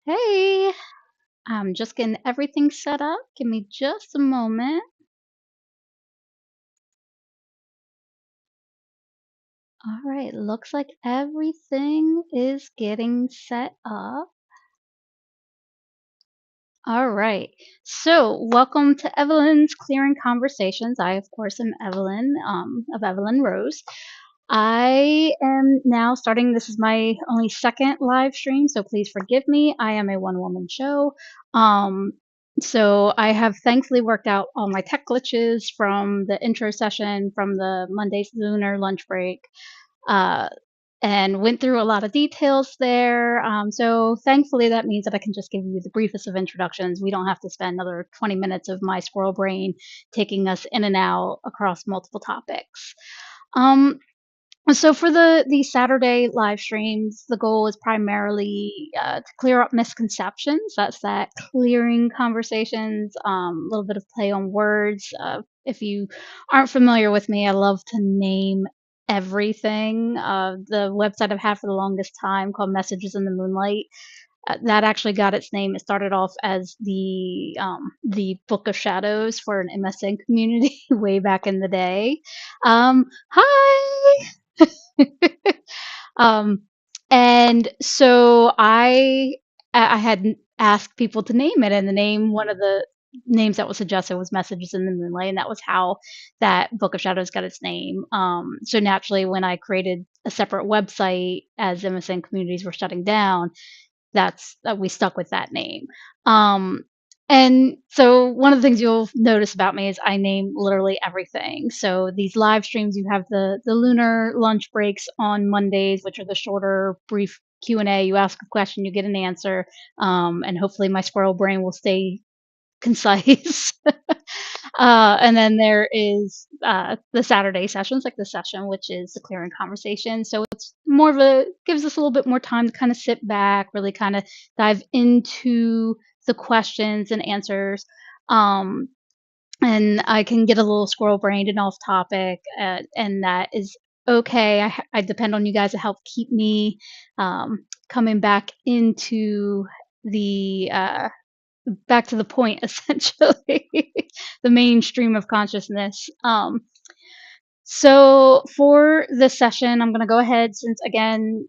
Hey, I'm just getting everything set up. Give me just a moment. All right, looks like everything is getting set up. All right, so welcome to Evylyn's Clearing Conversations. I, of course, am Evylyn of Evylyn Rose. I am now starting, this is my only second live stream, so please forgive me. I am a one woman show. Um, so I have thankfully worked out all my tech glitches from the intro session, from the Monday's lunar lunch break, uh, and went through a lot of details there. So thankfully, that means that I can just give you the briefest of introductions. We don't have to spend another 20 minutes of my squirrel brain taking us in and out across multiple topics. Um, so for the Saturday live streams, the goal is primarily to clear up misconceptions. That's that clearing conversations, a little bit of play on words. If you aren't familiar with me, I love to name everything. The website I've had for the longest time called Messages in the Moonlight, that actually got its name. It started off as the Book of Shadows for an MSN community way back in the day. Hi. um, and so I had asked people to name it, and the name one of the names that was suggested was Messages in the Moonlight, and that was how that Book of Shadows got its name. So naturally, when I created a separate website as MSN communities were shutting down, that's we stuck with that name. Um, and so one of the things you'll notice about me is I name literally everything. So these live streams, you have the lunar lunch breaks on Mondays, which are the shorter, brief Q&A. You ask a question, you get an answer, and hopefully my squirrel brain will stay concise. And then there is the Saturday sessions, like the session, which is the clearing conversation. So it's more of gives us a little bit more time to kind of sit back, really kind of dive into the questions and answers. Um, and I can get a little squirrel brained and off topic, and that is okay. I depend on you guys to help keep me coming back into the back to the point essentially, the mainstream of consciousness. So for this session, I'm going to go ahead since again,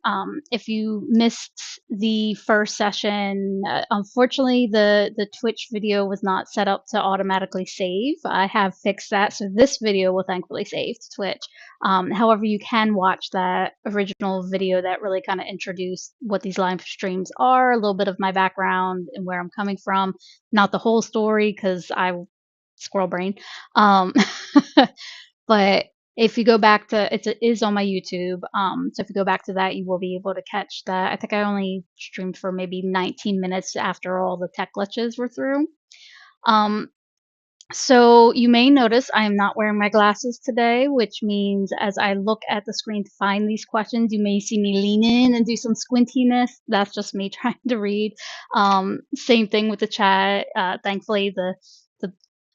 if you missed the first session, unfortunately the Twitch video was not set up to automatically save. I have fixed that, so this video will thankfully save to Twitch. However, you can watch that original video that really kind of introduced what these live streams are, a little bit of my background and where I'm coming from. Not the whole story because I squirrel brain. Um, but if you go back to it is on my YouTube. So if you go back to that, you will be able to catch that. I think I only streamed for maybe 19 minutes after all the tech glitches were through. Um, so you may notice I am not wearing my glasses today, which means as I look at the screen to find these questions, you may see me lean in and do some squintiness. That's just me trying to read. Same thing with the chat. Thankfully, the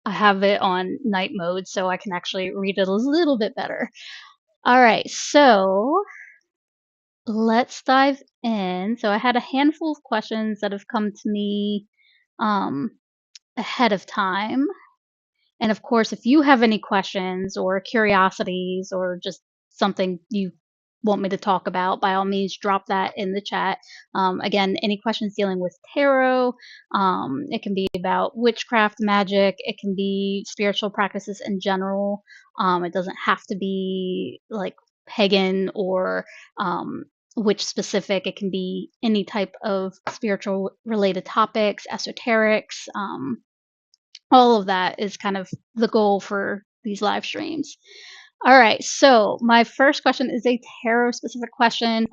I have it on night mode, so I can actually read it a little bit better. All right, so let's dive in. So I had a handful of questions that have come to me um, ahead of time. And of course, if you have any questions or curiosities or just something you want me to talk about, by all means, drop that in the chat. Again, any questions dealing with tarot, it can be about witchcraft, magic, it can be spiritual practices in general. It doesn't have to be like pagan or witch specific. It can be any type of spiritual related topics, esoterics. All of that is kind of the goal for these live streams. All right, so my first question is a tarot specific question.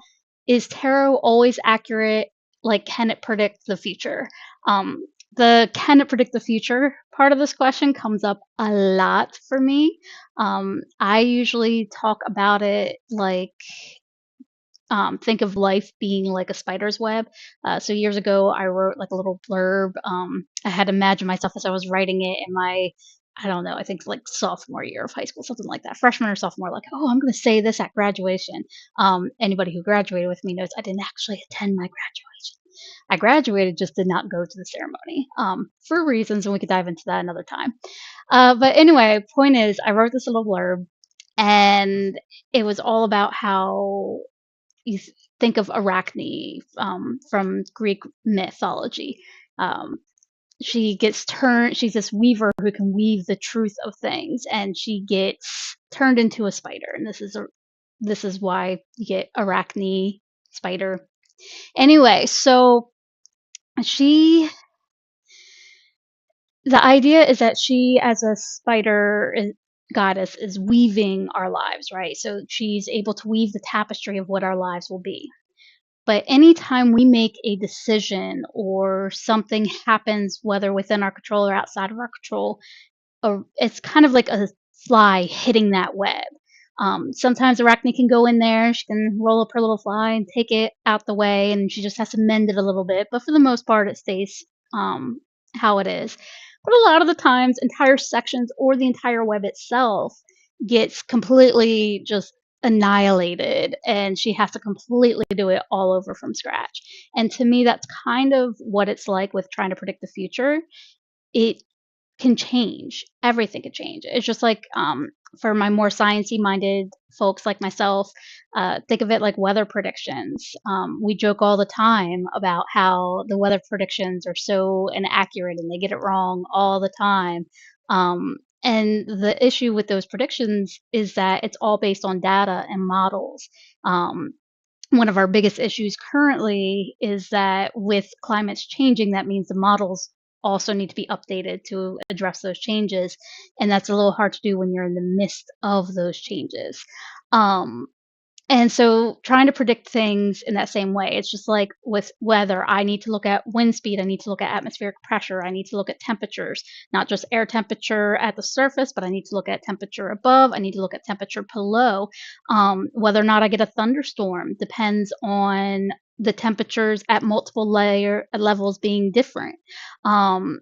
Is tarot always accurate? Like, can it predict the future? The can it predict the future part of this question comes up a lot for me. I usually talk about it like think of life being like a spider's web. So years ago, I wrote like a little blurb. I had imagined myself as I was writing it in my, I don't know, I think like sophomore year of high school, something like that, freshman or sophomore. Like, oh, I'm going to say this at graduation. Anybody who graduated with me knows I didn't actually attend my graduation. I graduated, just did not go to the ceremony for reasons, and we could dive into that another time. But anyway, point is, I wrote this little blurb, and it was all about how you think of Arachne from Greek mythology. Um, she's this weaver who can weave the truth of things, and she gets turned into a spider, and this is why you get Arachne spider. Anyway, so she the idea is that she, as a goddess, is weaving our lives, right? So she's able to weave the tapestry of what our lives will be. But anytime we make a decision or something happens, whether within our control or outside of our control, it's kind of like a fly hitting that web. Sometimes Arachne can go in there, she can roll up her little fly and take it out the way, and she just has to mend it a little bit. But for the most part, it stays how it is. But a lot of the times, entire sections or the entire web itself gets completely just annihilated, and she has to completely do it all over from scratch. And to me, that's kind of what it's like with trying to predict the future. It can change. Everything can change. It's just like for my more sciencey minded folks like myself, think of it like weather predictions. We joke all the time about how the weather predictions are so inaccurate and they get it wrong all the time. And the issue with those predictions is that it's all based on data and models. One of our biggest issues currently is that with climates changing, that means the models also need to be updated to address those changes. And that's a little hard to do when you're in the midst of those changes. Um, and so trying to predict things in that same way, it's just like with weather, I need to look at wind speed, I need to look at atmospheric pressure, I need to look at temperatures, not just air temperature at the surface, but I need to look at temperature above, I need to look at temperature below. Whether or not I get a thunderstorm depends on the temperatures at multiple layer levels being different. Um,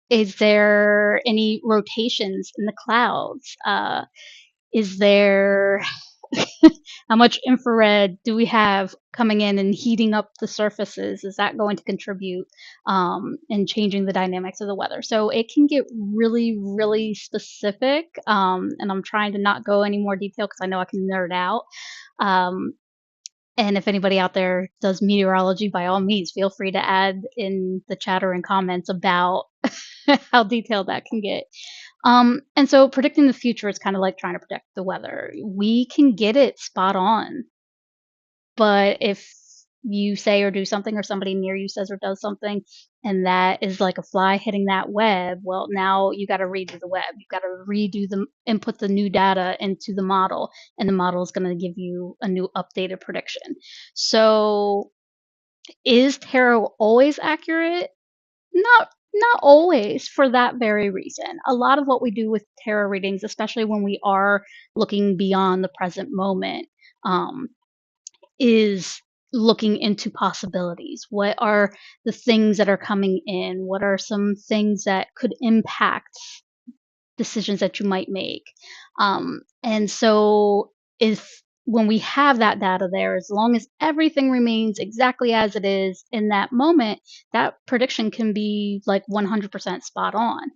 is there any rotations in the clouds? Is there how much infrared do we have coming in and heating up the surfaces? Is that going to contribute in changing the dynamics of the weather? So it can get really, really specific. And I'm trying to not go any more detail because I know I can nerd out. Um, and if anybody out there does meteorology, by all means, feel free to add in the chat or in comments about how detailed that can get. And so predicting the future is kind of like trying to predict the weather. We can get it spot on, but if you say or do something or somebody near you says or does something and that is like a fly hitting that web, well, now you got to redo the web. You've got to redo the input the new data into the model, and the model is going to give you a new updated prediction. So is tarot always accurate? Not always, for that very reason. A lot of what we do with tarot readings, especially when we are looking beyond the present moment, um, is looking into possibilities. What are the things that are coming in? What are some things that could impact decisions that you might make? And so if when we have that data there, as long as everything remains exactly as it is in that moment, that prediction can be like 100% spot on.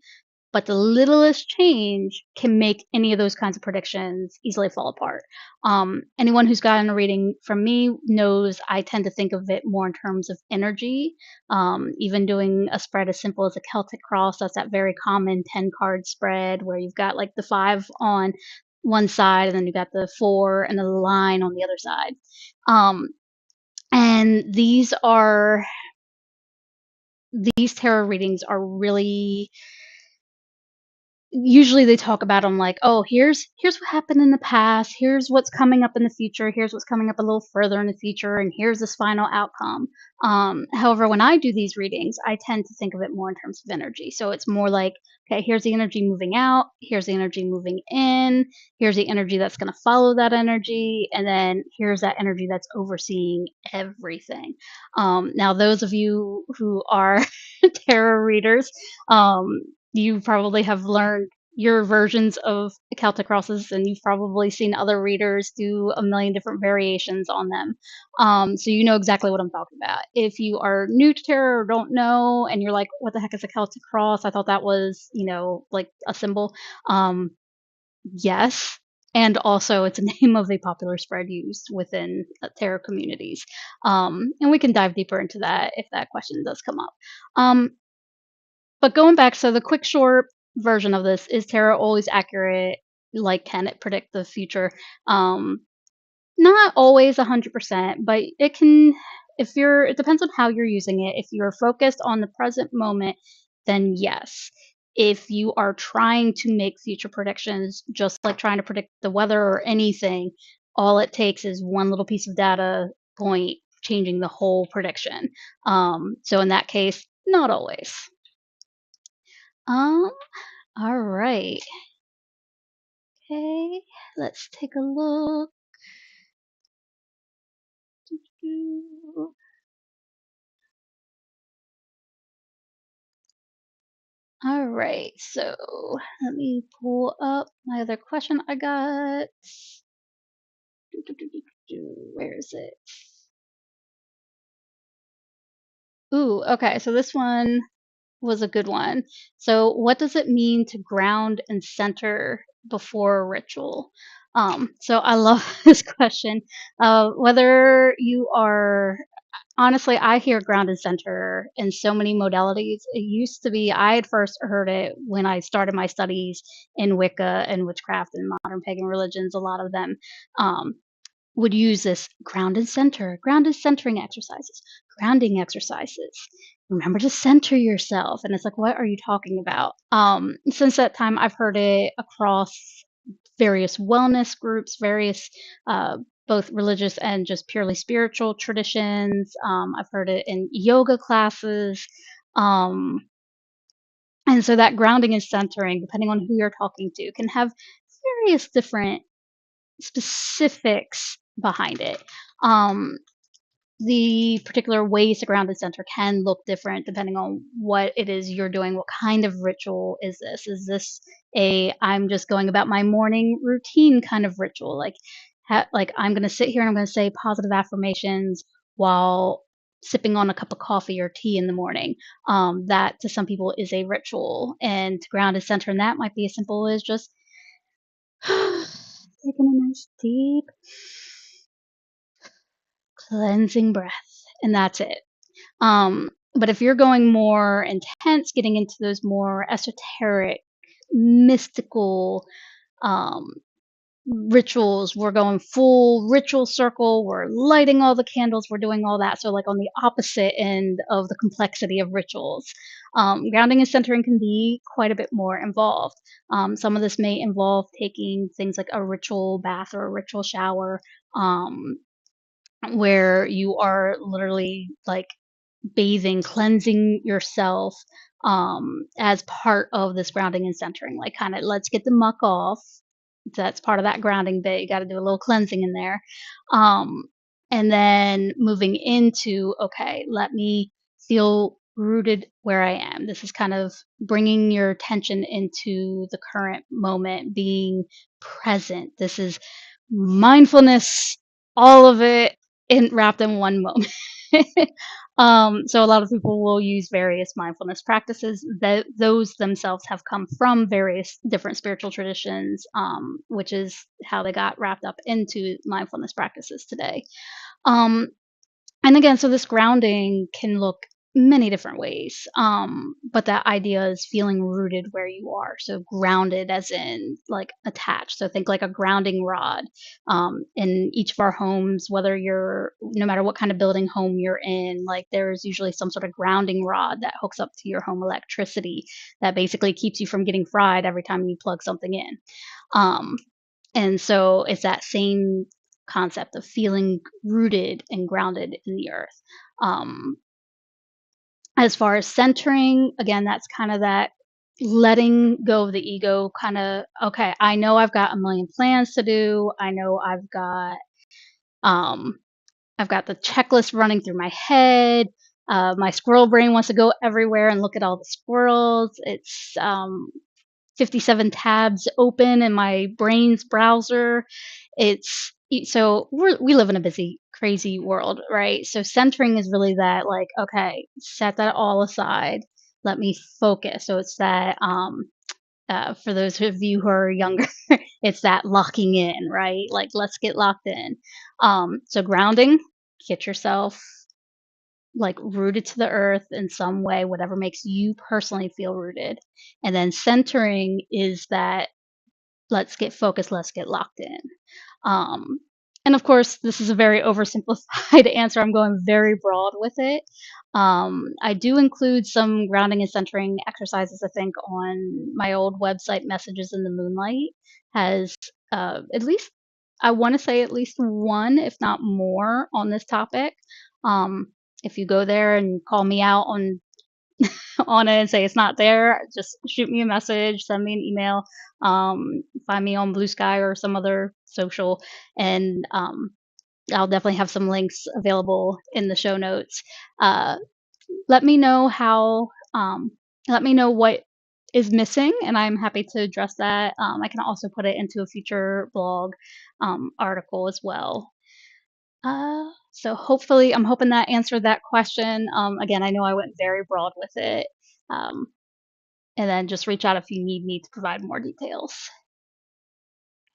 But the littlest change can make any of those kinds of predictions easily fall apart. Anyone who's gotten a reading from me knows I tend to think of it more in terms of energy. Even doing a spread as simple as a Celtic cross, that's that very common 10 card spread where you've got like the 5 on one side and then you've got the 4 and the line on the other side. And these tarot readings are really, usually they talk about them like, oh, here's what happened in the past, here's what's coming up in the future, here's what's coming up a little further in the future, and here's this final outcome. However, when I do these readings, I tend to think of it more in terms of energy. So it's more like, okay, here's the energy moving out, here's the energy moving in, here's the energy that's going to follow that energy, and then here's that energy that's overseeing everything. Now, those of you who are tarot readers, you probably have learned your versions of Celtic crosses, and you've probably seen other readers do a million different variations on them. So you know exactly what I'm talking about. If you are new to tarot or don't know, and you're like, "What the heck is a Celtic cross? I thought that was, like a symbol." Um, yes, and also it's a name of a popular spread used within tarot communities. And we can dive deeper into that if that question does come up. Um, but going back, so the quick short version of this is tarot always accurate? Like, can it predict the future? Um, Not always 100%, but it can. If you're, it depends on how you're using it. If you're focused on the present moment, then yes. If you are trying to make future predictions, just like trying to predict the weather or anything, all it takes is one little piece of data point changing the whole prediction. So in that case, not always. Um, all right. Okay, let's take a look. All right, so let me pull up my other question I got. Where is it? Ooh, okay, so this one was a good one. So, what does it mean to ground and center before a ritual? So I love this question. Whether you are honestly, I hear ground and center in so many modalities. It used to be I had first heard it when I started my studies in Wicca and witchcraft and modern pagan religions. A lot of them um, would use this ground and center, ground and centering exercises, grounding exercises. Remember to center yourself. And it's like, what are you talking about? Since that time, I've heard it across various wellness groups, various both religious and just purely spiritual traditions. I've heard it in yoga classes. Um, and so that grounding and centering, depending on who you're talking to, can have various different specifics behind it. Um, the particular ways to ground and center can look different depending on what it is you're doing. What kind of ritual is this? Is this a I'm just going about my morning routine kind of ritual? Like I'm going to sit here and I'm going to say positive affirmations while sipping on a cup of coffee or tea in the morning. That to some people is a ritual, and to ground and center in that might be as simple as just taking a nice deep cleansing breath, and that's it. But if you're going more intense, getting into those more esoteric, mystical um, rituals, we're going full ritual circle, we're lighting all the candles, we're doing all that. So, like on the opposite end of the complexity of rituals, grounding and centering can be quite a bit more involved. Some of this may involve taking things like a ritual bath or a ritual shower. Where you are literally like bathing, cleansing yourself, as part of this grounding and centering, like, kinda, let's get the muck off. That's part of that grounding bit, you gotta do a little cleansing in there. Um, and then moving into, "Okay, let me feel rooted where I am." This is kind of bringing your attention into the current moment, being present. This is mindfulness, all of it wrapped in one moment. So a lot of people will use various mindfulness practices. That those themselves have come from various different spiritual traditions, which is how they got wrapped up into mindfulness practices today. Um, and again, so this grounding can look many different ways. But that idea is feeling rooted where you are. So grounded as in like attached. So think like a grounding rod. In each of our homes, whether you're no matter what kind of building home you're in, like there's usually some sort of grounding rod that hooks up to your home electricity that basically keeps you from getting fried every time you plug something in. Um, and so it's that same concept of feeling rooted and grounded in the earth. Um, as far as centering, again, that's kind of that letting go of the ego, kind of, okay, I know I've got a million plans to do. I know um, I've got the checklist running through my head. My squirrel brain wants to go everywhere and look at all the squirrels. 57 tabs open in my brain's browser. So we live in a busy, crazy world, right? So centering is really that, like, okay, set that all aside. Let me focus. So it's that, for those of you who are younger, it's that locking in, right? Like, let's get locked in. So grounding, get yourself like rooted to the earth in some way, whatever makes you personally feel rooted. And then centering is that, let's get focused, let's get locked in. Um, and of course, this is a very oversimplified answer. I'm going very broad with it. I do include some grounding and centering exercises, I think, on my old website, Messages in the Moonlight. Has at least, I want to say, at least one, if not more, on this topic. Um, if you go there and call me out on it and say it's not there, just shoot me a message, send me an email, find me on Blue Sky or some other social, and I'll definitely have some links available in the show notes. Uh, let me know how, let me know what is missing, and I'm happy to address that. I can also put it into a future blog article as well. So hopefully, I'm hoping that answered that question. Again, I know I went very broad with it. Um, and then just reach out if you need me to provide more details.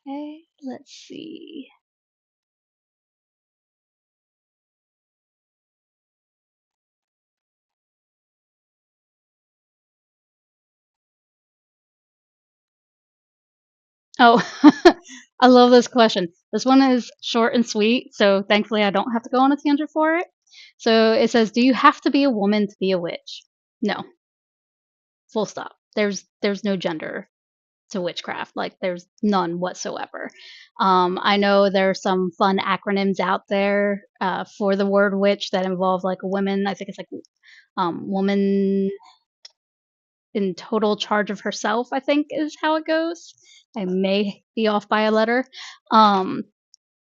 Okay, let's see. Oh, I love this question. This one is short and sweet, so thankfully I don't have to go on a tangent for it. So it says, "Do you have to be a woman to be a witch?" No, full stop. There's no gender to witchcraft. Like, there's none whatsoever. I know there are some fun acronyms out there for the word witch that involve like a woman. I think it's like woman in total charge of herself, I think is how it goes. I may be off by a letter. Um,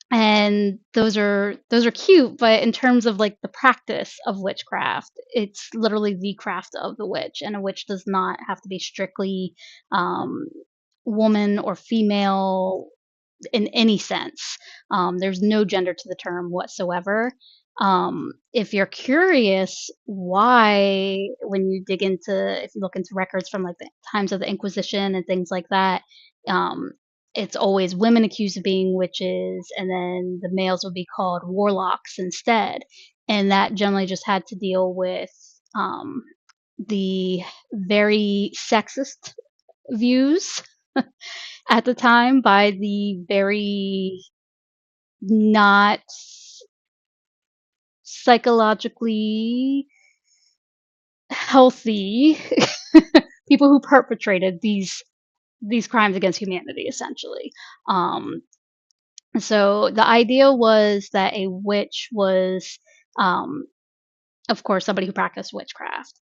and those are cute, but in terms of like the practice of witchcraft, it's literally the craft of the witch, and a witch does not have to be strictly um, woman or female in any sense. There's no gender to the term whatsoever. If you're curious why, when you dig into, if you look into records from like the times of the Inquisition and things like that, um, it's always women accused of being witches, and then the males would be called warlocks instead. And that generally just had to deal with the very sexist views at the time by the very not psychologically healthy people who perpetrated these crimes against humanity, essentially. Um, so the idea was that a witch was, um, of course, somebody who practiced witchcraft.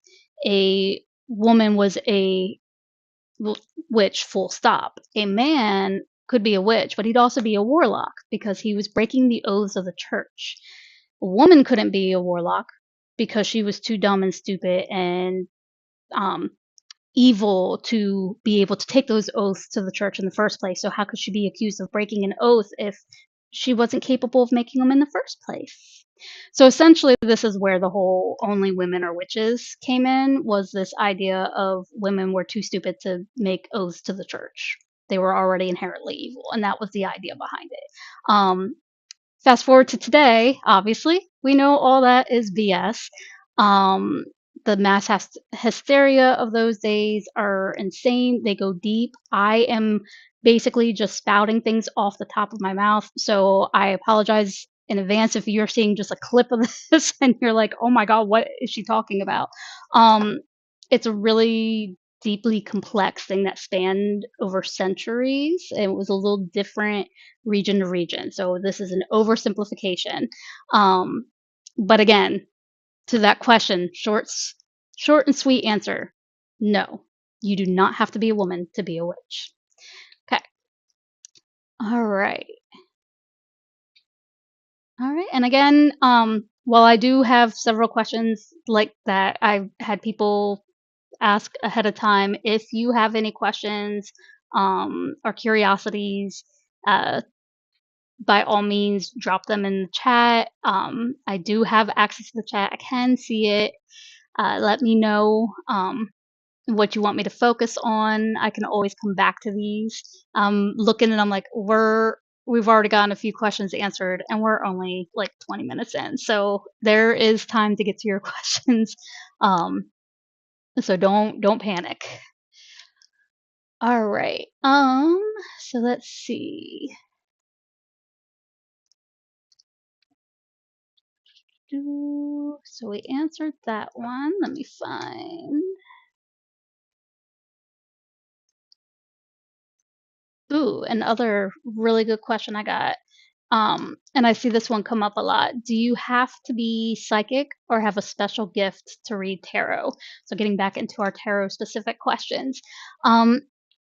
A woman was a witch, full stop. A man could be a witch, but he'd also be a warlock because he was breaking the oaths of the church. A woman couldn't be a warlock because she was too dumb and stupid and um, evil to be able to take those oaths to the church in the first place. So how could she be accused of breaking an oath if she wasn't capable of making them in the first place? So essentially, this is where the whole "only women are witches" came in. Was this idea of women were too stupid to make oaths to the church? They were already inherently evil, and that was the idea behind it. Fast forward to today, obviously, we know all that is BS. Um, the mass hysteria of those days are insane. They go deep. I am basically just spouting things off the top of my mouth. So I apologize in advance if you're seeing just a clip of this and you're like, oh my God, what is she talking about? Um, it's a really deeply complex thing that spanned over centuries. It was a little different region to region. So this is an oversimplification. Um, but again, to that question, short and sweet answer: no, you do not have to be a woman to be a witch. Okay. All right. All right. And again, while I do have several questions like that, I've had people ask ahead of time if you have any questions or curiosities. Uh, by all means, drop them in the chat. I do have access to the chat. I can see it. Let me know what you want me to focus on. I can always come back to these. Looking and I'm like, we've already gotten a few questions answered, and we're only like 20 minutes in, so there is time to get to your questions. Um, so don't panic. All right. So let's see. So we answered that one. Let me find. Ooh, another really good question I got. And I see this one come up a lot. Do you have to be psychic or have a special gift to read tarot? So getting back into our tarot specific questions. Um,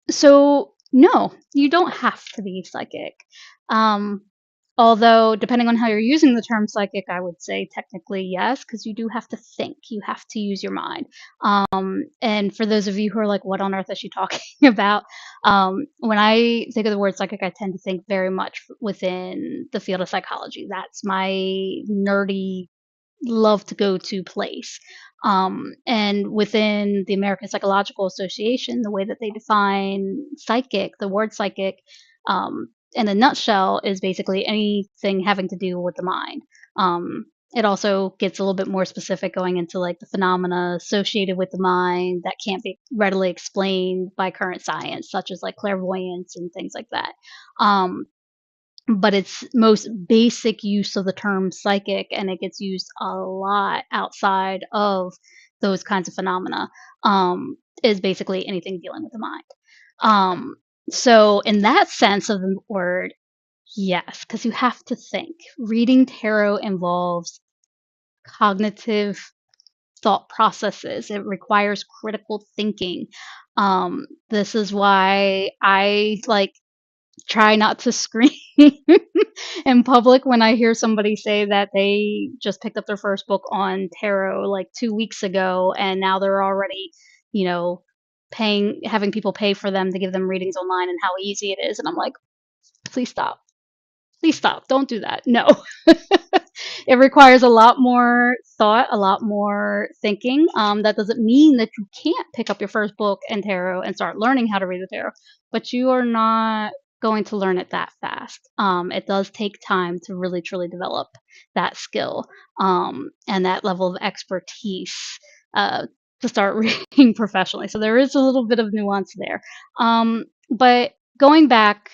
So, no, you don't have to be psychic. Um, Although, depending on how you're using the term psychic, I would say technically yes, because you do have to think. You have to use your mind. And for those of you who are like, what on earth is she talking about? When I think of the word psychic, I tend to think very much within the field of psychology. That's my nerdy love to go to place. And within the American Psychological Association, the way that they define psychic, the word psychic, in a nutshell, is basically anything having to do with the mind. It also gets a little bit more specific, going into like the phenomena associated with the mind that can't be readily explained by current science, such as like clairvoyance and things like that. Um, but its most basic use of the term psychic, and it gets used a lot outside of those kinds of phenomena, is basically anything dealing with the mind. Um, so in that sense of the word, yes, because you have to think. Reading tarot involves cognitive thought processes. It requires critical thinking. This is why I like try not to scream in public when I hear somebody say that they just picked up their first book on tarot like 2 weeks ago, and now they're already, you know, having people pay for them to give them readings online and how easy it is, and I'm like, "Please stop. Please stop. Don't do that. No." It requires a lot more thought, a lot more thinking. That doesn't mean that you can't pick up your first book in tarot and start learning how to read the tarot, but you are not going to learn it that fast. It does take time to really truly develop that skill, and that level of expertise, uh, to start reading professionally. So there is a little bit of nuance there. But going back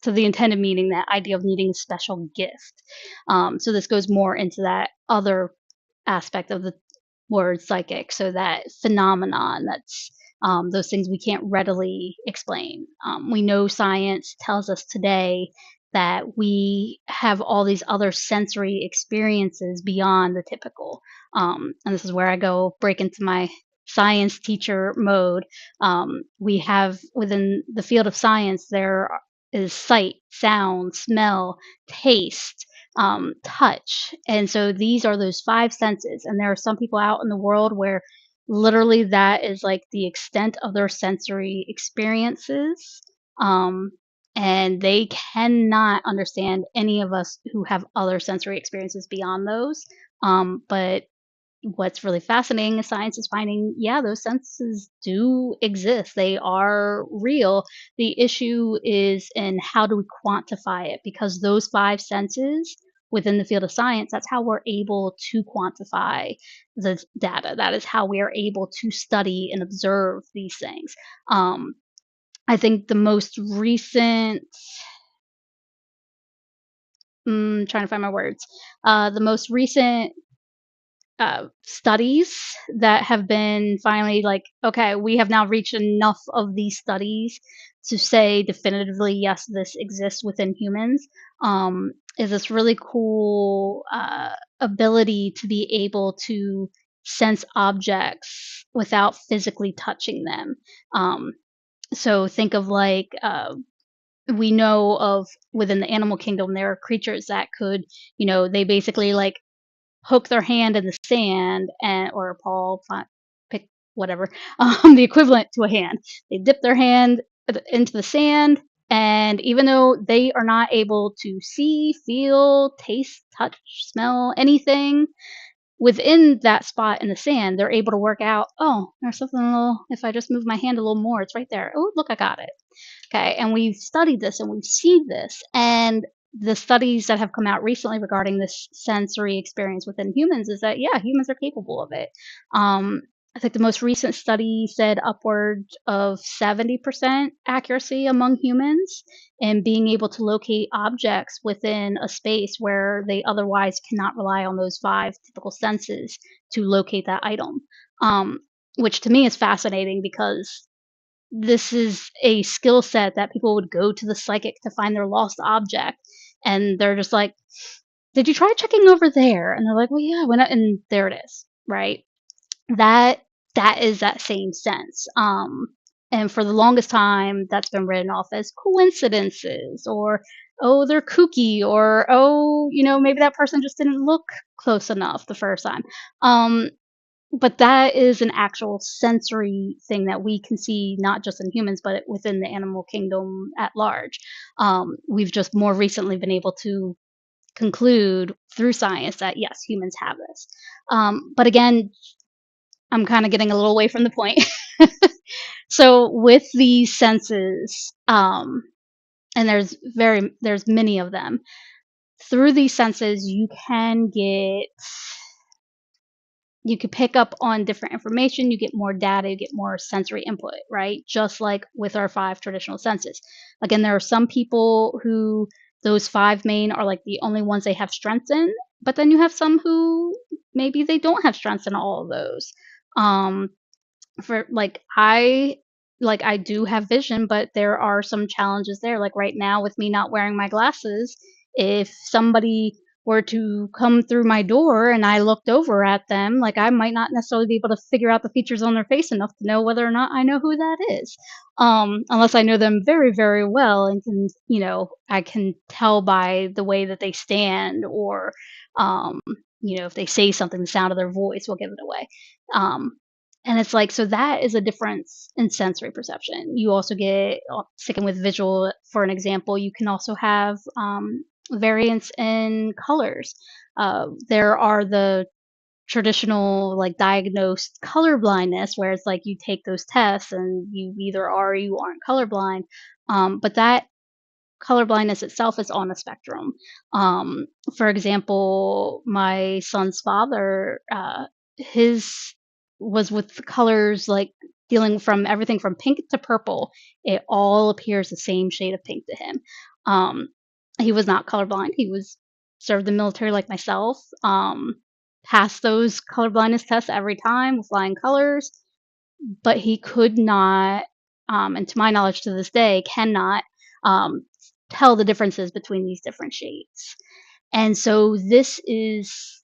to the intended meaning, that idea of needing a special gift. So this goes more into that other aspect of the word psychic. So that phenomenon, that's those things we can't readily explain. We know science tells us today that we have all these other sensory experiences beyond the typical. And this is where I go break into my science teacher mode. We have within the field of science, there is sight, sound, smell, taste, touch. And so these are those five senses. And there are some people out in the world where literally that is like the extent of their sensory experiences. Um, and they cannot understand any of us who have other sensory experiences beyond those. But what's really fascinating is science is finding, yeah, those senses do exist. They are real. The issue is in how do we quantify it? Because those five senses within the field of science, that's how we're able to quantify the data. That is how we are able to study and observe these things. Um, I think the most recent, trying to find my words, the most recent studies that have been finally like, okay, we have now reached enough of these studies to say definitively, yes, this exists within humans. Is this really cool ability to be able to sense objects without physically touching them. So think of like, we know of within the animal kingdom, there are creatures that could, they basically like hook their hand in the sand and or a paw, pick whatever, the equivalent to a hand. They dip their hand into the sand, and even though they are not able to see, feel, taste, touch, smell anything within that spot in the sand, they're able to work out, oh, there's something a little, if I just move my hand a little more, it's right there. Oh, look, I got it. Okay, and we've studied this and we've seen this, and the studies that have come out recently regarding this sensory experience within humans is that yeah, humans are capable of it. Um, I think the most recent study said upward of 70% accuracy among humans in being able to locate objects within a space where they otherwise cannot rely on those five typical senses to locate that item. Um, which to me is fascinating because this is a skill set that people would go to the psychic to find their lost object, and they're just like, "Did you try checking over there?" And they're like, "Well, yeah, why not?" And there it is, right? That that is that same sense. And for the longest time, that's been written off as coincidences, or oh, they're kooky, or oh, maybe that person just didn't look close enough the first time. Um, but that is an actual sensory thing that we can see not just in humans, but within the animal kingdom at large. We've just more recently been able to conclude through science that yes, humans have this. But again, I'm kind of getting a little away from the point. So with these senses, and there's many of them. Through these senses, you could pick up on different information, you get more data, you get more sensory input, right? Just like with our five traditional senses. Again, there are some people who those five main are like the only ones they have strengths in, but then you have some who maybe they don't have strengths in all of those. Um, for I do have vision, but there are some challenges there. Like right now with me not wearing my glasses, if somebody were to come through my door and I looked over at them, like I might not necessarily be able to figure out the features on their face enough to know whether or not I know who that is. Unless I know them very, very well and I can tell by the way that they stand, or if they say something, the sound of their voice will give it away. Um, and it's like, so that is a difference in sensory perception. You also get, sticking with visual for an example, you can also have variance in colors. There are the traditional, like, diagnosed color blindness, where it's like you take those tests and you either are or you aren't colorblind. But that color blindness itself is on a spectrum. Um, for example, my son's father, his was with the colors, like dealing from everything from pink to purple. It all appears the same shade of pink to him. Um, he was not colorblind. He was served the military like myself. Passed those color blindness tests every time with flying colors, but he could not, and to my knowledge to this day, cannot um, tell the differences between these different shades. And so this is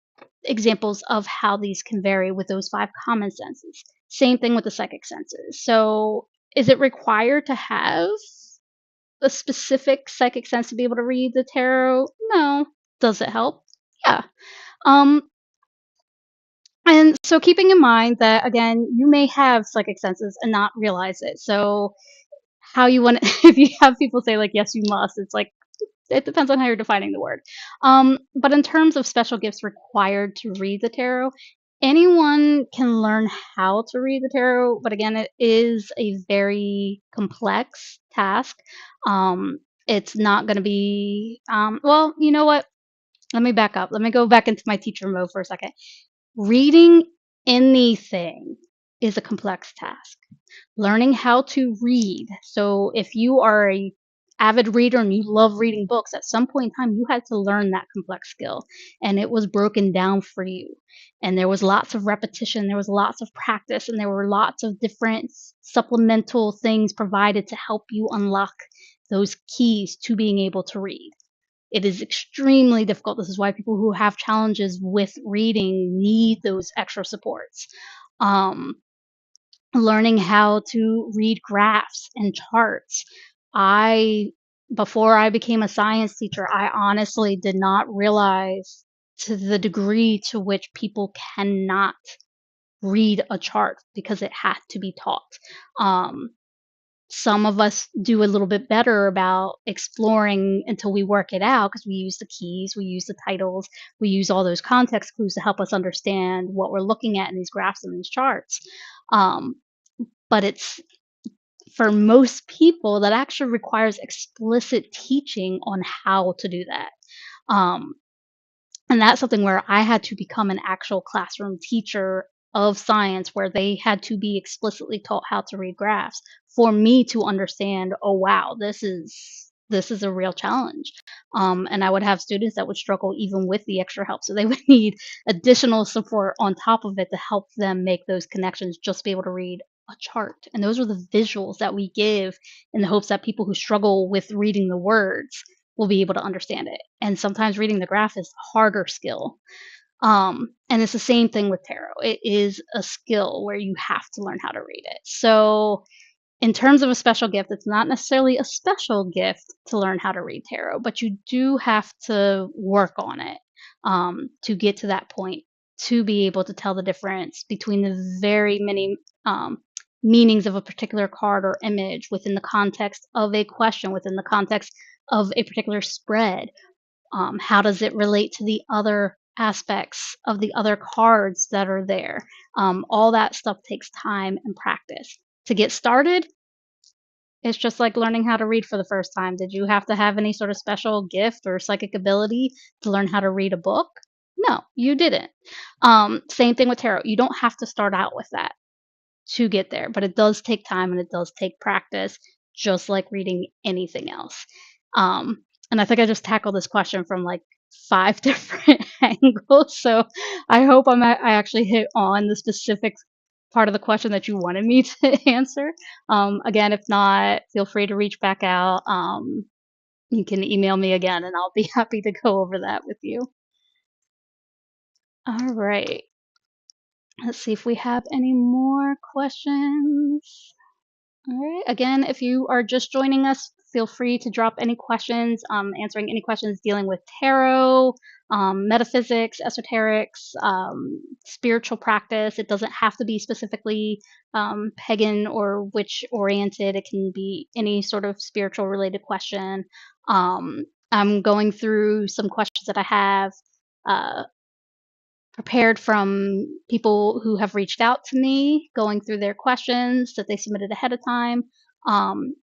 examples of how these can vary with those five common senses. Same thing with the psychic senses. So is it required to have a specific psychic sense to be able to read the tarot? No. Does it help? Yeah. Um, and so keeping in mind that again, you may have psychic senses and not realize it. So how you want if you have people say like, yes, you must, it's like, it depends on how you're defining the word. But in terms of special gifts required to read the tarot, anyone can learn how to read the tarot, but again, it is a very complex task. Um, it's not going to be, well, you know what? Let me back up. Let me go back into my teacher mode for a second. Reading anything is a complex task. Learning how to read. So if you are a avid reader and you love reading books, at some point in time you had to learn that complex skill, and it was broken down for you. And there was lots of repetition, there was lots of practice, and there were lots of different supplemental things provided to help you unlock those keys to being able to read. It is extremely difficult. This is why people who have challenges with reading need those extra supports. Um, Learning how to read graphs and charts. I Before I became a science teacher, I honestly did not realize to the degree to which people cannot read a chart because it had to be taught. Um, some of us do a little bit better about exploring until we work it out because we use the keys, we use the titles, we use all those context clues to help us understand what we're looking at in these graphs and these charts. Um, but it's for most people that actually requires explicit teaching on how to do that. Um, and that's something where I had to become an actual classroom teacher of science where they had to be explicitly taught how to read graphs for me to understand, oh wow, this is a real challenge. And I would have students that would struggle even with the extra help. So they would need additional support on top of it to help them make those connections, just be able to read a chart. And those are the visuals that we give in the hopes that people who struggle with reading the words will be able to understand it. And sometimes reading the graph is a harder skill. And it's the same thing with tarot. It is a skill where you have to learn how to read it. So in terms of a special gift, it's not necessarily a special gift to learn how to read tarot, but you do have to work on it to get to that point, to be able to tell the difference between the very many meanings of a particular card or image within the context of a question, within the context of a particular spread. How does it relate to the other aspects of the other cards that are there? All that stuff takes time and practice. To get started, it's just like learning how to read for the first time. Did you have to have any sort of special gift or psychic ability to learn how to read a book? No, you didn't. Same thing with tarot. You don't have to start out with that to get there, but it does take time and it does take practice, just like reading anything else. And I think I just tackled this question from like 5 different angles. So I hope I actually hit on the specific part of the question that you wanted me to answer. Again, if not, feel free to reach back out. You can email me again and I'll be happy to go over that with you. All right. Let's see if we have any more questions. All right. Again, if you are just joining us, feel free to drop any questions, answering any questions dealing with tarot, metaphysics, esoterics, spiritual practice. It doesn't have to be specifically pagan or witch oriented, it can be any sort of spiritual related question. I'm going through some questions that I have. Uh, Prepared from people who have reached out to me, going through their questions that they submitted ahead of time.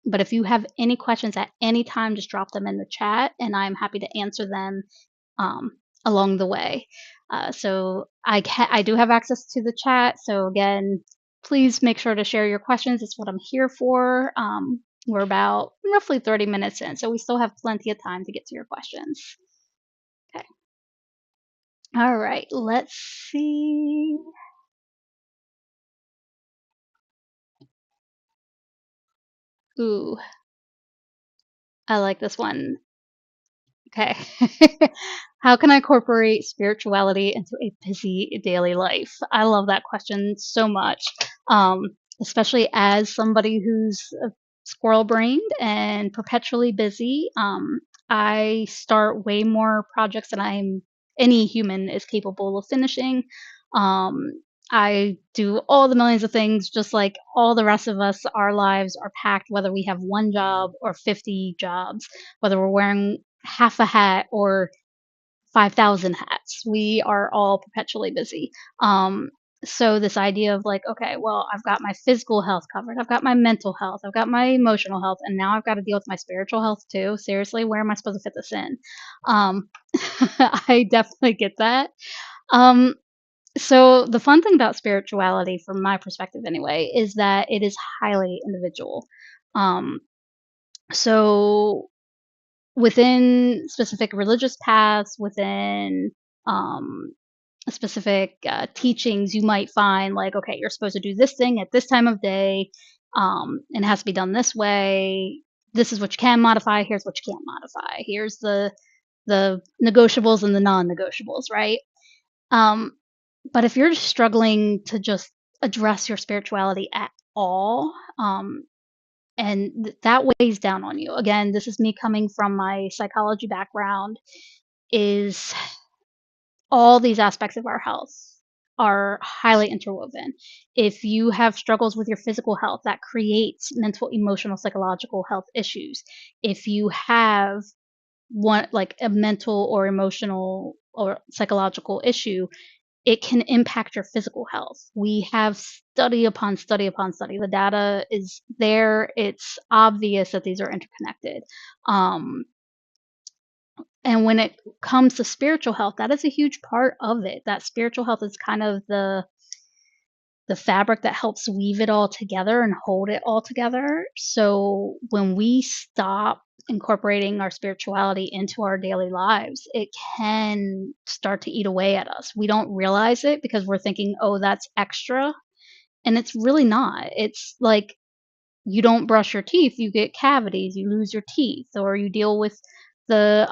But if you have any questions at any time, just drop them in the chat, and I'm happy to answer them um, along the way. So I do have access to the chat. So again, please make sure to share your questions. It's what I'm here for. We're about roughly 30 minutes in, so we still have plenty of time to get to your questions. Okay. All right, let's see. Ooh, I like this one. Okay. How can I incorporate spirituality into a busy daily life? I love that question so much, especially as somebody who's squirrel brained and perpetually busy. I start way more projects than any human is capable of finishing. Um, I do all the millions of things just like all the rest of us. Our lives are packed, whether we have one job or 50 jobs, whether we're wearing half a hat or 5,000 hats. We are all perpetually busy. Um, so this idea of like, okay, well, I've got my physical health covered, I've got my mental health, I've got my emotional health, and now I've got to deal with my spiritual health too. Seriously, where am I supposed to fit this in? Um, I definitely get that. Um, so the fun thing about spirituality, from my perspective anyway, is that it is highly individual. Um, so within specific religious paths, within um, specific teachings, you might find like, okay, you're supposed to do this thing at this time of day, and it has to be done this way. This is what you can modify. Here's what you can't modify. Here's the negotiables and the non-negotiables, right? Um, but if you're just struggling to just address your spirituality at all, and that weighs down on you. Again, this is me coming from my psychology background, is all these aspects of our health are highly interwoven. If you have struggles with your physical health, that creates mental, emotional, psychological health issues. If you have one like a mental or emotional or psychological issue, it can impact your physical health. We have study upon study upon study. The data is there. It's obvious that these are interconnected. Um, and when it comes to spiritual health, that is a huge part of it. That spiritual health is kind of the fabric that helps weave it all together and hold it all together. So when we stop incorporating our spirituality into our daily lives, it can start to eat away at us. We don't realize it because we're thinking, oh, that's extra. And it's really not. It's like you don't brush your teeth, you get cavities, you lose your teeth, or the